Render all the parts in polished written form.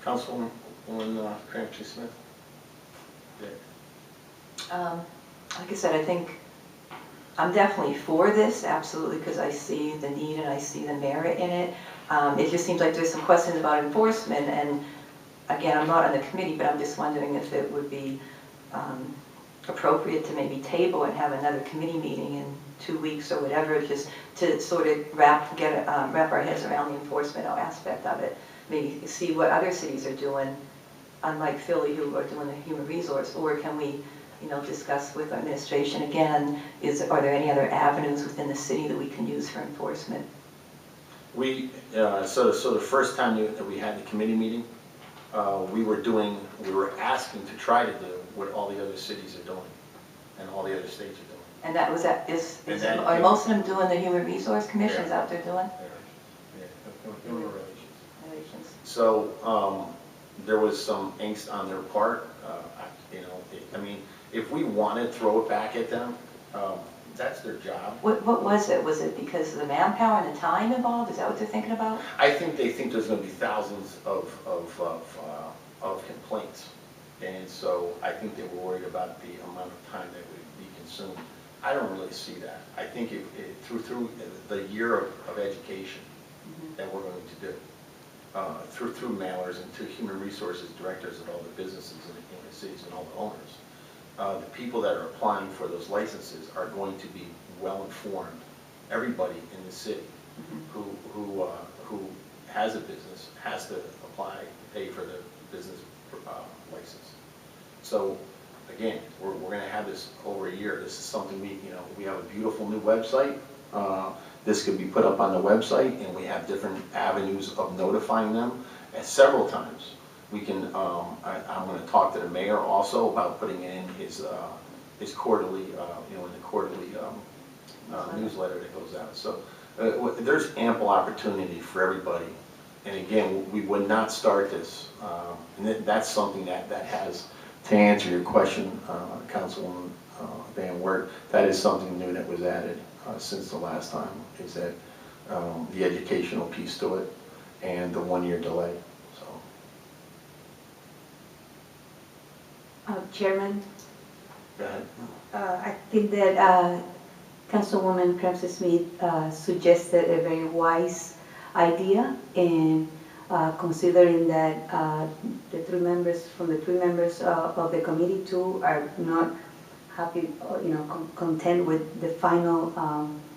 Councilwoman Cramsey Smith? Like I said, I think I'm definitely for this, absolutely, because I see the need and I see the merit in it. It just seems like there's some questions about enforcement, and again, I'm not on the committee, but I'm just wondering if it would be appropriate to maybe table and have another committee meeting in 2 weeks or whatever, just to sort of wrap our heads around the enforcement aspect of it. Maybe see what other cities are doing, unlike Philly, who are doing the human resource, or can we, discuss with administration again, are there any other avenues within the city that we can use for enforcement? We, so the first time that we had the committee meeting, we were asking to try to do what all the other cities are doing and all the other states are doing. And that was are most of them doing the human resource commissions out there doing? Human relations. So there was some angst on their part. I mean, if we want to throw it back at them, that's their job. What was it? Was it because of the manpower and the time involved? Is that what they're thinking about? I think they think there's going to be thousands of complaints, and so I think they were worried about the amount of time that would be consumed. I don't really see that. I think through the year of education that we're going to do, through mailers and to human resources directors of all the businesses in the cities and all the owners, the people that are applying for those licenses are going to be well informed. Everybody in the city who has a business has to apply, pay for the business license. So again, we're going to have this over a year. This is something we have a beautiful new website. This could be put up on the website, and we have different avenues of notifying them. And several times, we can. I'm going to talk to the mayor also about putting in his quarterly, in the quarterly newsletter that goes out. So there's ample opportunity for everybody. And again, we would not start this, and that's something that has. To answer your question, Councilwoman Van Wert, that is something new that was added since the last time, is that the educational piece to it and the 1-year delay. So. Chairman? Go ahead. I think that Councilwoman Cramsey Smith suggested a very wise idea, and considering that the three members of the committee too are not happy, content with the final,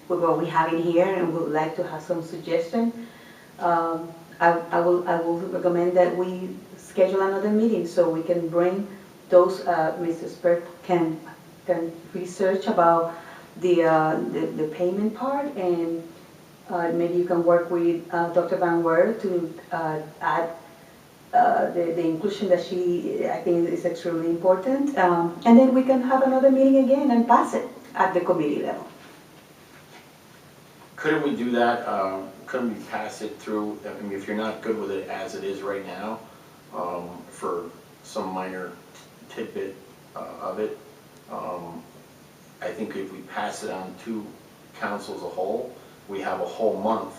with what we have in here, and would like to have some suggestion. I will recommend that we schedule another meeting so we can bring those. Mr. Spurk can research about the payment part, and maybe you can work with Dr. Van Wert to add the inclusion that I think is extremely important. And then we can have another meeting again and pass it at the committee level. Couldn't we do that? Couldn't we pass it through? I mean, if you're not good with it as it is right now, for some minor tidbit of it, I think if we pass it on to council as a whole, we have a whole month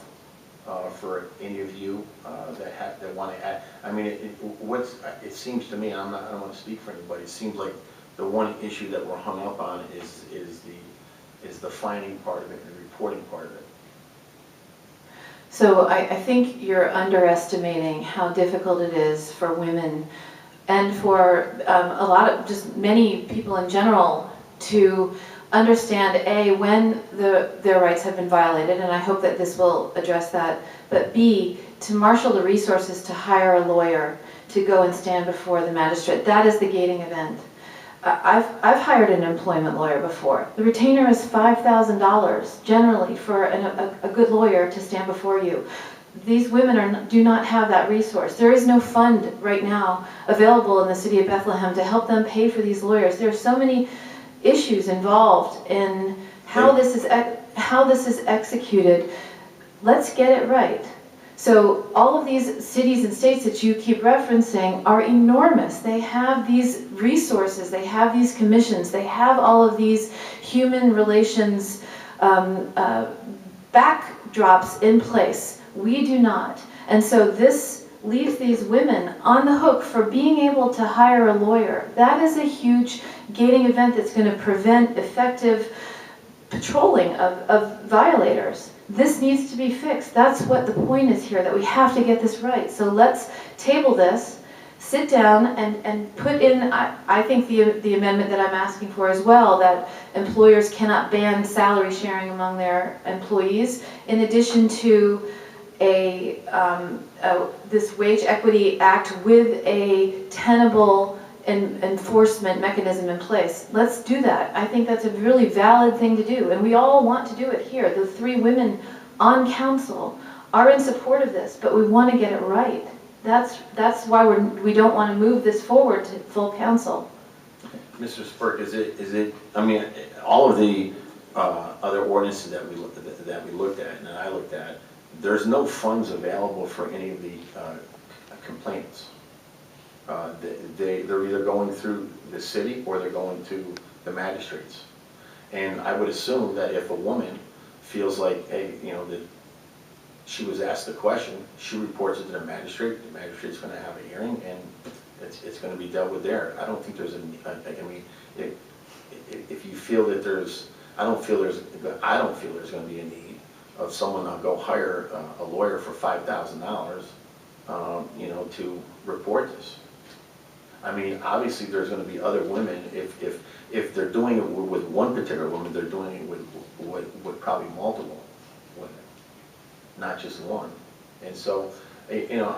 for any of you that want to add. I mean, it seems to me, I don't want to speak for anybody. It seems like the one issue that we're hung up on is the finding part of it and the reporting part of it. So I think you're underestimating how difficult it is for women and for just many people in general to understand, A, when their rights have been violated, and I hope that this will address that, but B, to marshal the resources to hire a lawyer to go and stand before the magistrate. That is the gating event. I've hired an employment lawyer before. The retainer is $5,000 generally for a good lawyer to stand before you. These women do not have that resource. There is no fund right now available in the city of Bethlehem to help them pay for these lawyers. There are so many issues involved in how this is executed. Let's get it right. So all of these cities and states that you keep referencing are enormous. They have these resources, they have these commissions, they have all of these human relations backdrops in place. We do not. And so this leaves these women on the hook for being able to hire a lawyer. That is a huge gating event that's going to prevent effective patrolling of violators. This needs to be fixed. That's what the point is here, that we have to get this right. So let's table this, sit down and put in, I think the amendment that I'm asking for as well, that employers cannot ban salary sharing among their employees, in addition to this Wage Equity Act with a tenable enforcement mechanism in place. Let's do that. I think that's a really valid thing to do, and we all want to do it here. The 3 women on council are in support of this, but we want to get it right. That's why we don't want to move this forward to full council. Mr. Spurk, is it, I mean, all of the other ordinances that we looked at, and that I looked at, there's no funds available for any of the complainants. They're either going through the city or they're going to the magistrates. And I would assume that if a woman feels like, hey, you know, that she was asked a question, she reports it to the magistrate's going to have a hearing, and it's going to be dealt with there. I don't think there's I mean, if you feel that there's, I don't feel there's going to be a need of someone to go hire a lawyer for $5,000, you know, to report this. I mean, obviously there's going to be other women, if they're doing it with one particular woman, they're doing it with probably multiple women, not just one. And so, you know,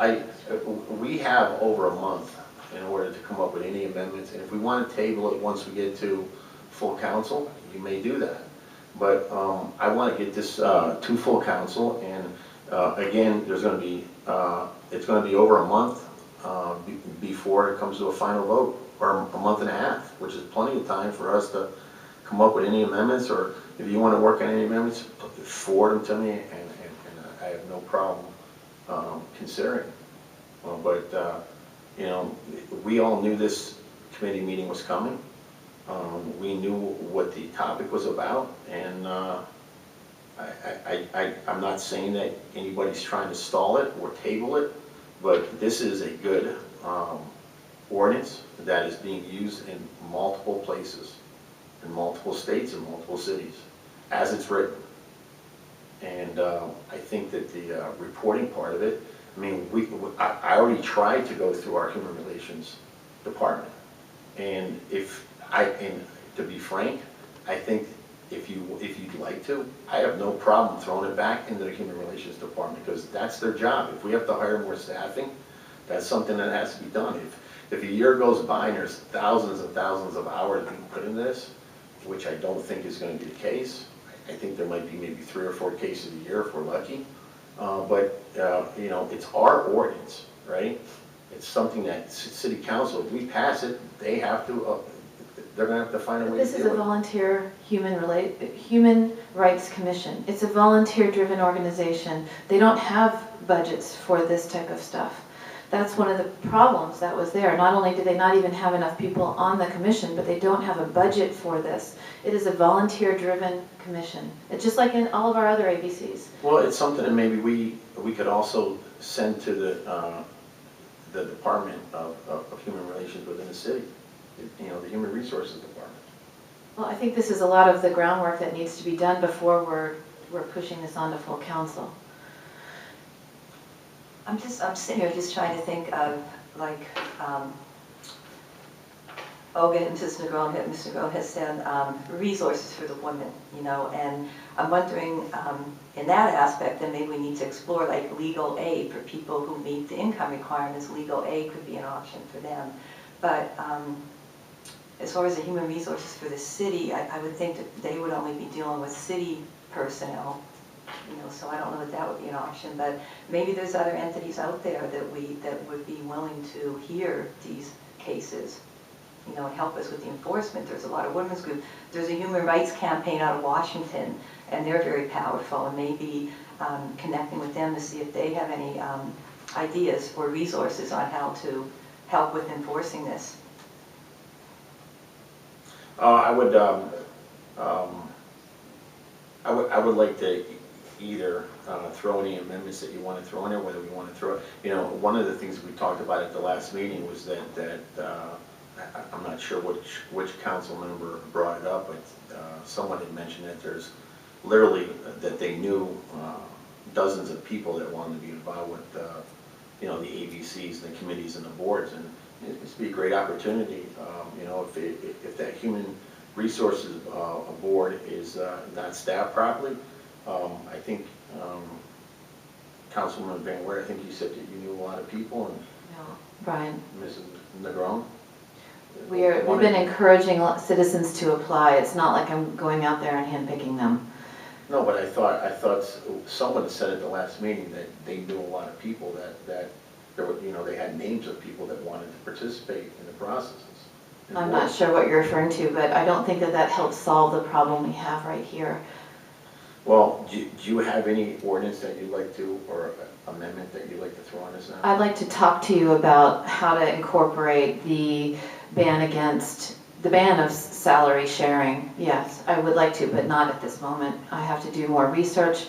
we have over a month in order to come up with any amendments, and if we want to table it once we get to full council, you may do that. But I want to get this to full council, and again, there's going to be, it's going to be over a month before it comes to a final vote, or a month and a half, which is plenty of time for us to come up with any amendments, or if you want to work on any amendments, forward them to me, and I have no problem considering. But you know, we all knew this committee meeting was coming. We knew what the topic was about, and I'm not saying that anybody's trying to stall it or table it, but this is a good ordinance that is being used in multiple places, in multiple states and multiple cities, as it's written. And I think that the reporting part of it, I mean, I already tried to go through our human relations department, and to be frank, I think if you'd like to, I have no problem throwing it back into the human relations department, because that's their job. If we have to hire more staffing, that's something that has to be done. If a year goes by and there's thousands and thousands of hours being put in this, which I don't think is going to be the case, I think there might be maybe 3 or 4 cases a year if we're lucky. But you know, it's our ordinance, right? It's something that city council, if we pass it, they have to, they're going to have to find a way to do it. This is a volunteer human rights commission. It's a volunteer-driven organization. They don't have budgets for this type of stuff. That's one of the problems that was there. Not only do they not even have enough people on the commission, but they don't have a budget for this. It is a volunteer-driven commission. It's just like in all of our other ABCs. Well, it's something that maybe we could also send to the Department of Human Relations within the city, you know, the Human Resources Department. Well, I think this is a lot of the groundwork that needs to be done before we're pushing this on to full council. I'm sitting here just trying to think of, like, Olga and Mr. Negron has said resources for the women, you know, and I'm wondering in that aspect, then maybe we need to explore like legal aid for people who meet the income requirements. Legal aid could be an option for them. But as far as the human resources for the city, I would think that they would only be dealing with city personnel, you know, so I don't know that that would be an option, but maybe there's other entities out there that would be willing to hear these cases, you know, and help us with the enforcement. There's a lot of women's groups. There's a human rights campaign out of Washington, and they're very powerful, and maybe connecting with them to see if they have any ideas or resources on how to help with enforcing this. I would like to either throw any amendments that you want to throw in there, whether we want to throw, one of the things we talked about at the last meeting was that I'm not sure which council member brought it up, but someone had mentioned that there's literally, that they knew dozens of people that wanted to be involved with, the ABCs and the committees and the boards, and it's be a great opportunity, if that human resources board is not staffed properly. I think Councilman Van Wert, I think you said that you knew a lot of people, and No, Brian. Mrs. Negron. We've been encouraging citizens to apply. It's not like I'm going out there and handpicking them. No, but I thought someone said at the last meeting that they knew a lot of people that there were, they had names of people that wanted to participate in the processes. I'm not sure what you're referring to, but I don't think that helps solve the problem we have right here. Well, do you have any ordinance that you'd like to, or amendment that you'd like to throw on this now? I'd like to talk to you about how to incorporate the ban of salary sharing. Yes, I would like to, but not at this moment. I have to do more research.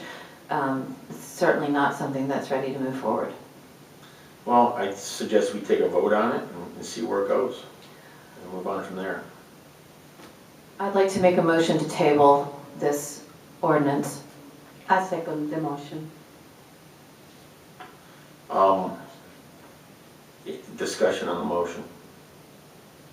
It's certainly not something that's ready to move forward. Well, I suggest we take a vote on it and see where it goes, and move on from there. I'd like to make a motion to table this ordinance. I second the motion. Discussion on the motion.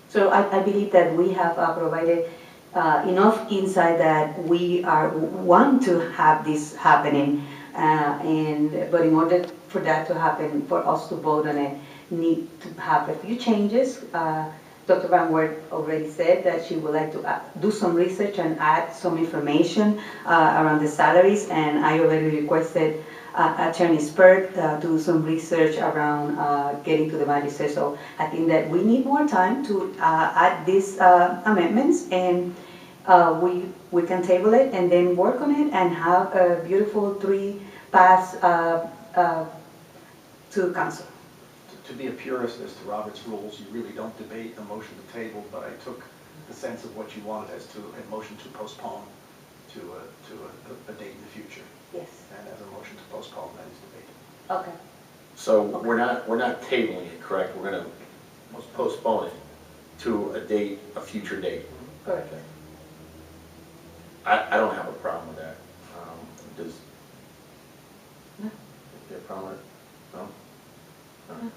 So I believe that we have provided enough insight that we want to have this happening, but in order for that to happen, for us to vote on it, need to have a few changes. Dr. Van Wert already said that she would like to do some research and add some information around the salaries, and I already requested Attorney Spurk to do some research around getting to the magistrate. So I think that we need more time to add these amendments, and we can table it and then work on it and have a beautiful 3-pass to council. To be a purist as to Robert's rules, you really don't debate a motion to table, but I took the sense of what you wanted as to a motion to postpone to a date in the future. Yes. And as a motion to postpone, that is debated. Okay. So we're not tabling it, correct? We're going to postpone it to a future date. Correct. I don't have a problem with that. Does No. you have a problem with it? No? No.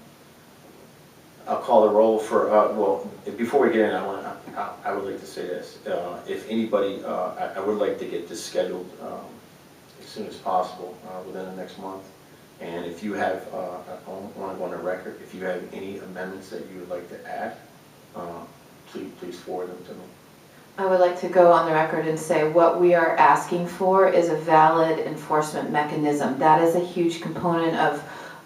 I'll call the roll for, well, before we get in, I would like to say this. If anybody, I would like to get this scheduled as soon as possible, within the next month. And if you have, I want to go on the record, if you have any amendments that you would like to add, please forward them to me. I would like to go on the record and say what we are asking for is a valid enforcement mechanism. That is a huge component of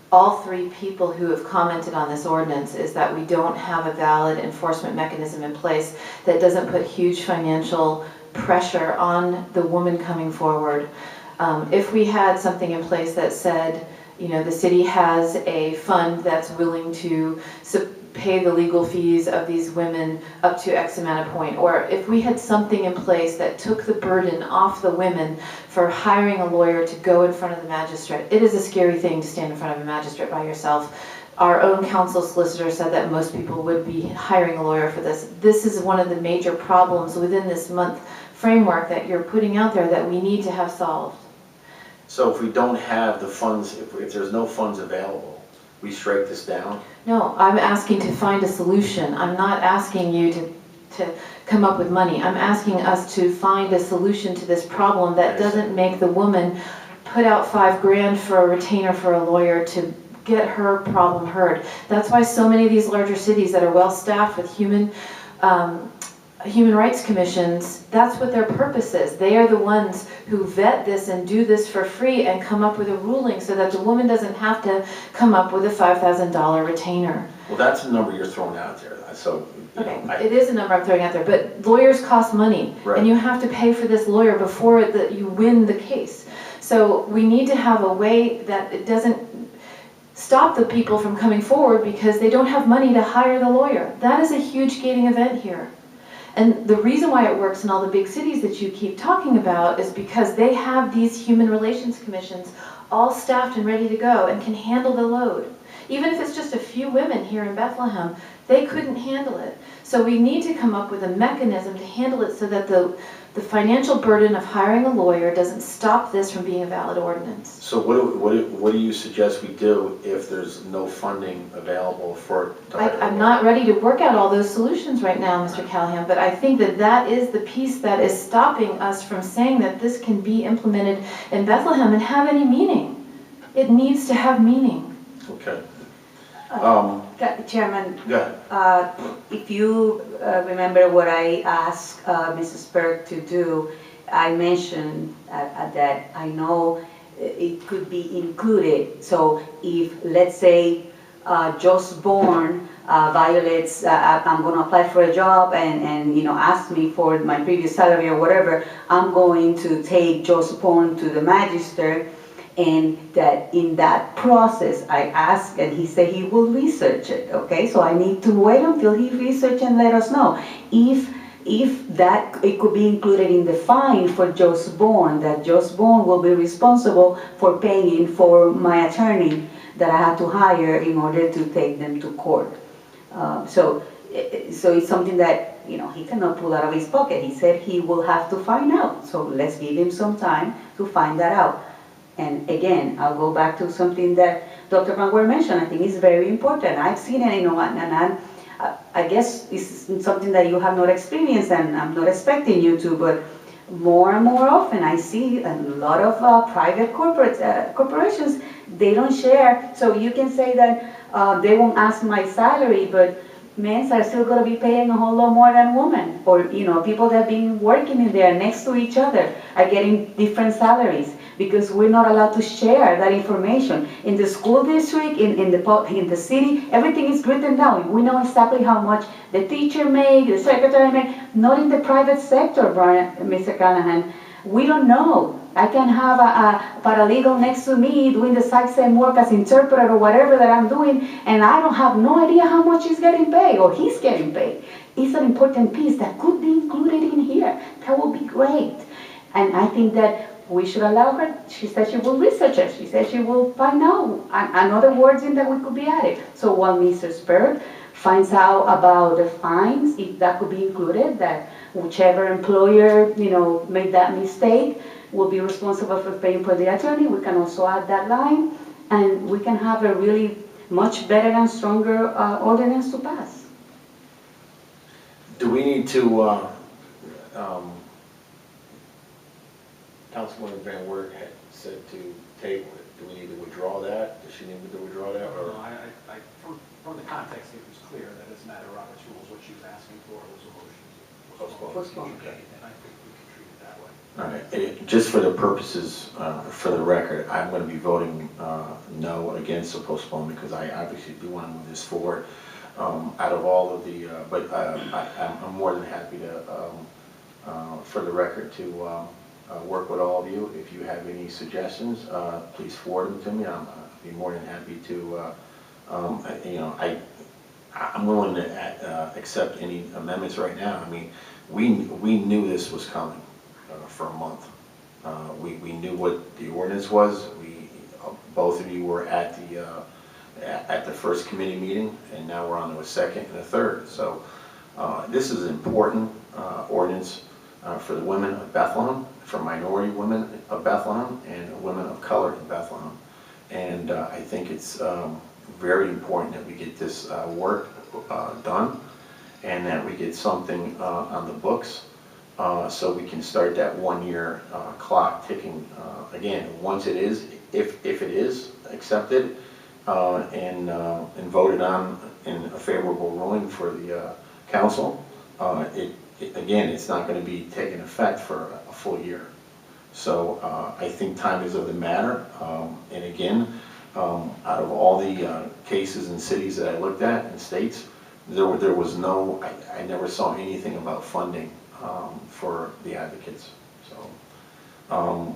all 3 people who have commented on this ordinance, is that we don't have a valid enforcement mechanism in place that doesn't put huge financial pressure on the woman coming forward. If we had something in place that said, the city has a fund that's willing to pay the legal fees of these women up to X amount of point, or if we had something in place that took the burden off the women for hiring a lawyer to go in front of the magistrate. It is a scary thing to stand in front of a magistrate by yourself. Our own council solicitor said that most people would be hiring a lawyer for this. This is one of the major problems within this month framework that you're putting out there that we need to have solved. So if we don't have the funds, if there's no funds available, we strike this down? No, I'm asking to find a solution. I'm not asking you to come up with money. I'm asking us to find a solution to this problem that doesn't make the woman put out $5 grand for a retainer for a lawyer to get her problem heard. That's why so many of these larger cities that are well staffed with human rights commissions, that's what their purpose is. They are the ones who vet this and do this for free and come up with a ruling so that the woman doesn't have to come up with a $5,000 retainer. Well, that's the number you're throwing out there. So, Okay, it is a number I'm throwing out there, but lawyers cost money, right, and you have to pay for this lawyer before you win the case. So we need to have a way that it doesn't stop the people from coming forward because they don't have money to hire the lawyer. That is a huge gating event here. And the reason why it works in all the big cities that you keep talking about is because they have these human relations commissions all staffed and ready to go and can handle the load. Even if it's just a few women here in Bethlehem, they couldn't handle it. So we need to come up with a mechanism to handle it so that the financial burden of hiring a lawyer doesn't stop this from being a valid ordinance. So what do you suggest we do if there's no funding available for? I'm not ready to work out all those solutions right now, Mr. Callahan, but I think that that is the piece that is stopping us from saying that this can be implemented in Bethlehem and have any meaning. It needs to have meaning. Okay. Chairman, Go ahead. if you remember what I asked Mrs. Berg to do, I mentioned that I know it could be included. So if, let's say, just born violates, I'm going to apply for a job and ask me for my previous salary or whatever, I'm going to take just born to the magistrate. And that in that process, I asked, and he said he will research it, okay? So I need to wait until he researches and let us know. If that, it could be included in the fine for just born, that just born will be responsible for paying for my attorney that I had to hire in order to take them to court. So it's something that, he cannot pull out of his pocket. He said he will have to find out. So let's give him some time to find that out. And again, I'll go back to something that Dr. Van Weer mentioned. I think it's very important. I've seen it, and I guess it's something that you have not experienced, and I'm not expecting you to, but more and more often I see a lot of private corporations, they don't share. So you can say that they won't ask my salary, but men are still going to be paying a whole lot more than women. Or, people that have been working in there next to each other are getting different salaries, because we're not allowed to share that information. In the school district, in the city, everything is written down. We know exactly how much the teacher makes, the secretary makes. Not in the private sector, Mr. Callahan. We don't know. I can have a paralegal next to me doing the exact same work as interpreter or whatever that I'm doing, and I don't have no idea how much he's getting paid or he's getting paid. It's an important piece that could be included in here. That would be great. And I think that we should allow her. She said she will research it. She said she will find out another words in that we could be added. So while Mrs. Berg finds out about the fines, if that could be included, that whichever employer, made that mistake will be responsible for paying for the attorney. We can also add that line, and we can have a really much better and stronger ordinance to pass. Do we need to, Councilwoman Van Wert had said to table it. Do we need to withdraw that? Does she need to withdraw that? Or? No, from the context, it was clear that as a matter of Robert's rules, what she was asking for was a motion to postpone. Okay. And I think we can treat it that way. All right. Just for the purposes, for the record, I'm going to be voting no against the postponement, because I obviously do want to move this forward. Out of all of the, but I'm more than happy to, for the record, to work with all of you. If you have any suggestions, please forward them to me. I'll be more than happy to, I'm willing to accept any amendments right now. I mean, we knew this was coming for a month. We knew what the ordinance was. Both of you were at the first committee meeting, and now we're on to a second and a third. So this is an important ordinance for the women of Bethlehem, for minority women of Bethlehem, and women of color in Bethlehem. And I think it's very important that we get this work done, and that we get something on the books so we can start that 1 year clock ticking. Again, once it is, if it is accepted and voted on in a favorable ruling for the council, again, it's not going to be taking effect for a full year. So I think time is of the matter. And again, out of all the cases in cities that I looked at in states, there was no, I never saw anything about funding for the advocates. So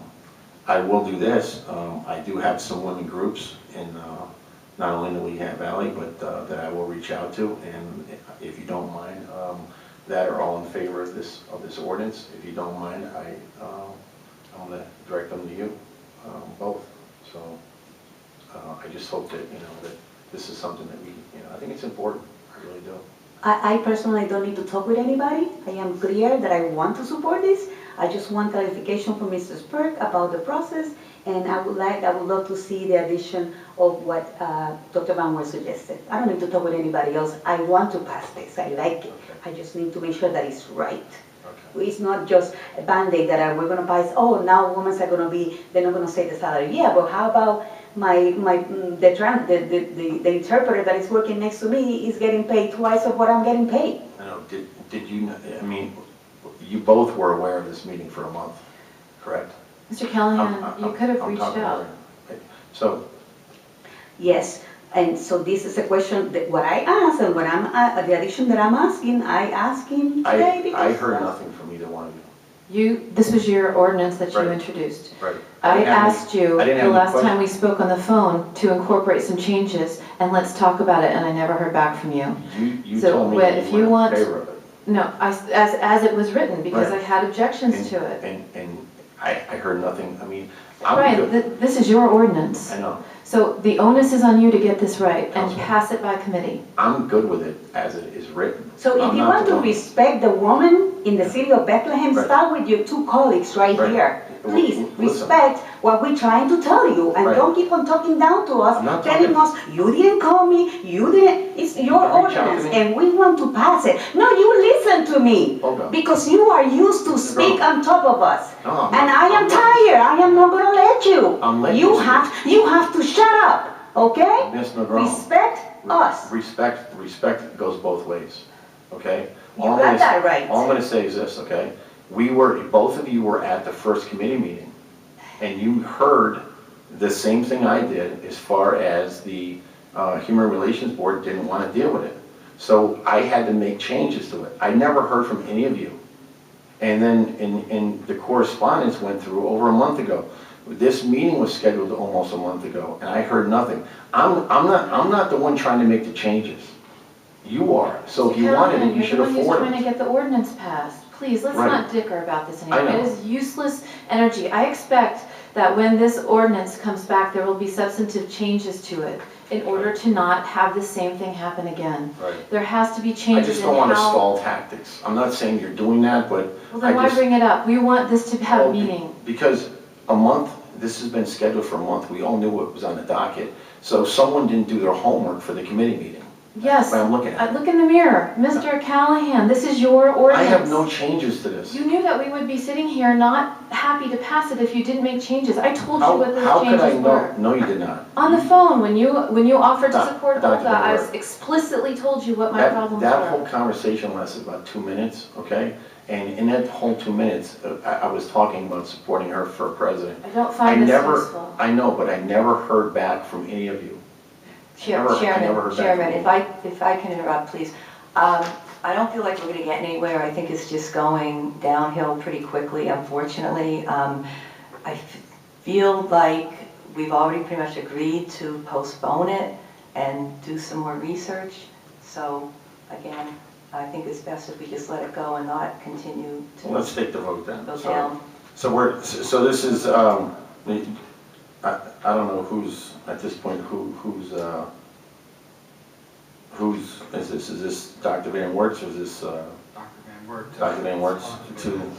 I will do this. I do have some women groups in not only in the Lehigh Valley, but that I will reach out to. And if you don't mind, that are all in favor of this ordinance, if you don't mind, I'm going to direct them to you, both. So I just hope that, that this is something that we, I think it's important. I really do. I personally don't need to talk with anybody. I am clear that I want to support this. I just want clarification from Mrs. Burke about the process, and I would love to see the addition of what Dr. Van Wert suggested. I don't need to talk with anybody else. I want to pass this. I like it. Okay. I just need to make sure that it's right. Okay. It's not just a Band-Aid that we're going to pass, oh, now women are going to be, they're not going to say the salary. Yeah, but how about the interpreter that is working next to me is getting paid twice of what I'm getting paid? I know, did you, you both were aware of this meeting for a month, correct? Mr. Callahan, you could have I'm reached talking out. over you. So, Yes, and so this is a question that what I asked, and what the addition that I'm asking, I asked him today because... I heard nothing from either one of you. This was your ordinance that you Right. introduced. Right. I asked you I didn't the have any last time question. we spoke on the phone to incorporate some changes and let's talk about it, and I never heard back from you. You So told me when- that if you you weren't want- in favor of it. No, as it was written, because Right. I had objections to it. And I heard nothing, I'm Brian, good. this is your ordinance. I know. So the onus is on you to get this right and Councilman. pass it by committee. I'm good with it as it is written. So if I'm you not want the to one- respect the woman in the city of Bethlehem, Right. start with your two colleagues right Right. here. Please Listen. respect what we're trying to tell you, and Right. don't keep on talking down to us, I'm not telling us, you didn't call me, you didn't, it's your You reach out to ordinance, me. and we want to pass it. No, you listen to me, Hold on. because you are used to speak Wrong. on top of us. No, I'm And not- I am I'm not- tired, I am not gonna let you. I'm letting you You have to shut up, okay? Ms. Negron. Respect us. Respect goes both ways, okay? You got that right. All I'm gonna say is this, okay? Both of you were at the first committee meeting, and you heard the same thing I did as far as the Human Relations Board didn't want to deal with it. So I had to make changes to it. I never heard from any of you. And then in the correspondence went through over a month ago. This meeting was scheduled almost a month ago, and I heard nothing. I'm not the one trying to make the changes. You are. So if you wanted it, you should You're the one afford who's trying to it. get the ordinance passed. Please, let's Right. not dicker about this I anymore. know. It is useless energy. I expect that when this ordinance comes back, there will be substantive changes to it in order to not have the same thing happen again. Right. There has to be I changes just in don't want to how... stall tactics. I'm not saying you're doing that, but Well, then I why just... bring it up? We want this to have Well, meaning. Because a month, this has been scheduled for a month. We all knew what was on the docket. So someone didn't do their homework for the committee meeting. Yes. What I'm looking at. Look in the mirror. Mr. Callahan, this is your I ordinance. have no changes to this. You knew that we would be sitting here not happy to pass it if you didn't make changes. I told you what those How could I changes know? were. No, you did not. On the phone, when you offered to Doc- support Dr. Olga, I Van Wert. explicitly told you what my problems That were. whole conversation lasted about 2 minutes, okay? And in that whole 2 minutes, I was talking about supporting her for president. I don't find this never, useful. I know, but I never heard back from any of you. I never heard back from you. If I can interrupt, please. I don't feel like we're going to get anywhere. I think it's just going downhill pretty quickly, unfortunately. I feel like we've already pretty much agreed to postpone it and do some more research. So again, I think it's best if we just let it go and not continue Well, let's take the vote then. to go down. So this is, I don't know who's, at this point, who's, is this Dr. Van Wertz or is this? Dr. Van Wert. Dr. Van Wertz to,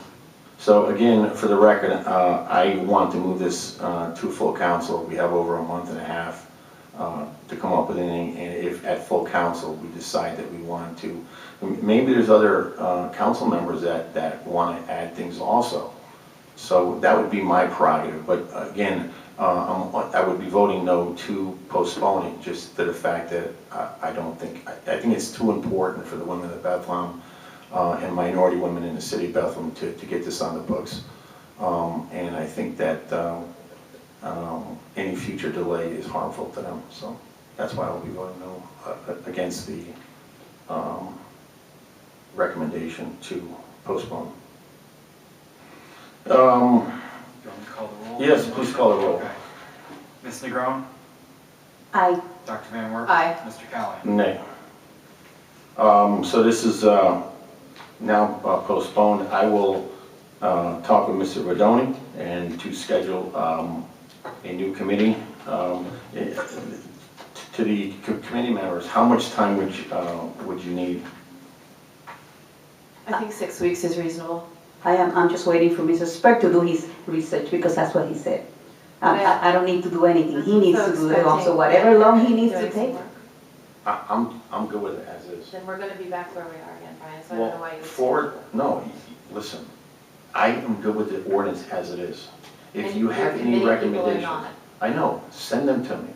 so again, for the record, I want to move this to full council. We have over a month and a half to come up with anything, and if at full council we decide that we want to, maybe there's other council members that want to add things also. So that would be my prerogative, but again, I would be voting no to postpone it, just to the fact that I think it's too important for the women of Bethlehem and minority women in the city of Bethlehem to get this on the books. And I think that any future delay is harmful to them. So that's why I'll be voting no against the recommendation to postpone. Do you want me to call the roll? Yes, please call the roll. Okay. Ms. Negron? Aye. Dr. Van Wert? Aye. Mr. Callahan? Nay. So this is now postponed. I will talk with Mr. Rodoni and to schedule a new committee. To the committee members, how much time would you need? I think 6 weeks is reasonable. I'm just waiting for Mr. Sperk to do his research because that's what he said. I don't need to do anything. He needs to do it also, whatever long he needs to Doing some take. work. I'm good with it as is. Then we're gonna be back where we are again, Brian, so I don't know why you would. No, listen, I am good with the ordinance as it is. If And you your have any committee people are recommendations, not. I know, send them to me.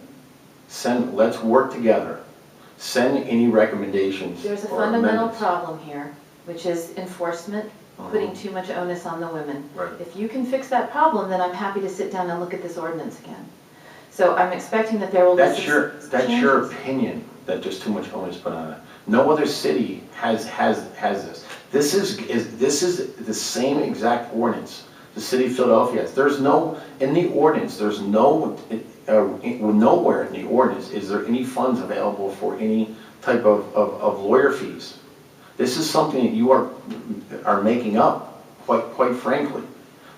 Let's work together. Send any recommendations There's a or fundamental amendments. problem here, which is enforcement, putting Mhm. too much onus on the women. Right. If you can fix that problem, then I'm happy to sit down and look at this ordinance again. So I'm expecting that there will be some That's your changes. opinion, that there's too much onus put on it. No other city has this. This is the same exact ordinance the city of Philadelphia has. There's no, in the ordinance, there's no, nowhere in the ordinance is there any funds available for any type of lawyer fees. This is something that you are making up, quite frankly.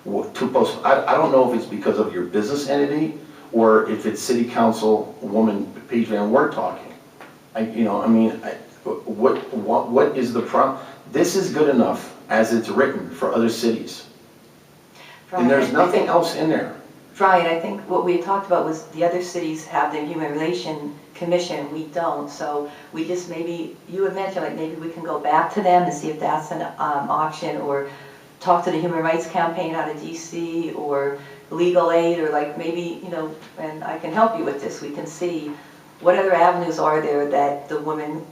I don't know if it's because of your business entity or if it's city council woman Paige Van Wert talking. What is the problem? This is good enough as it's written for other cities. And there's nothing else in there. Brian, I think what we had talked about was the other cities have their Human Relation Commission, we don't. So we just maybe, you had mentioned like maybe we can go back to them and see if that's an option, or talk to the Human Rights Campaign out of DC or Legal Aid, or like maybe, and I can help you with this, we can see what other avenues are there that the women,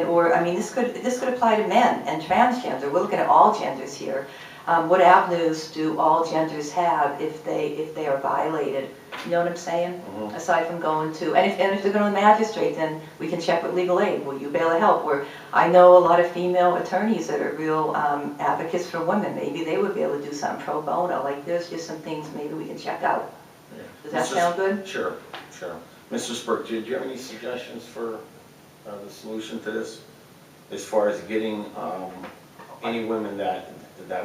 or, I mean, this could apply to men and transgender. We're looking at all genders here. What avenues do all genders have if they are violated? You know what I'm saying? Mhm. Aside from going to, and if they're going to the magistrate, then we can check with legal aid. Will you be able to help? Or I know a lot of female attorneys that are real advocates for women. Maybe they would be able to do something pro bono. Like there's just some things maybe we can check out. Yeah. Does that sound good? Sure. Mr. Spurk, do you have any suggestions for the solution to this? As far as getting any women that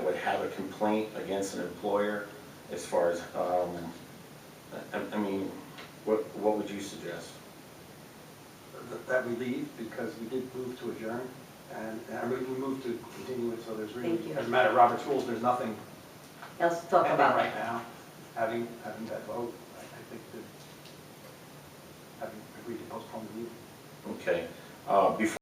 would have a complaint against an employer, as far as, what would you suggest? That we leave, because we did move to adjourn, and we moved to continue it, so there's really, Thank you. as a matter of Robert's rules, there's nothing Else to talk pending about. right now. Having that vote, I think that having agreed to postpone the meeting. Okay. Before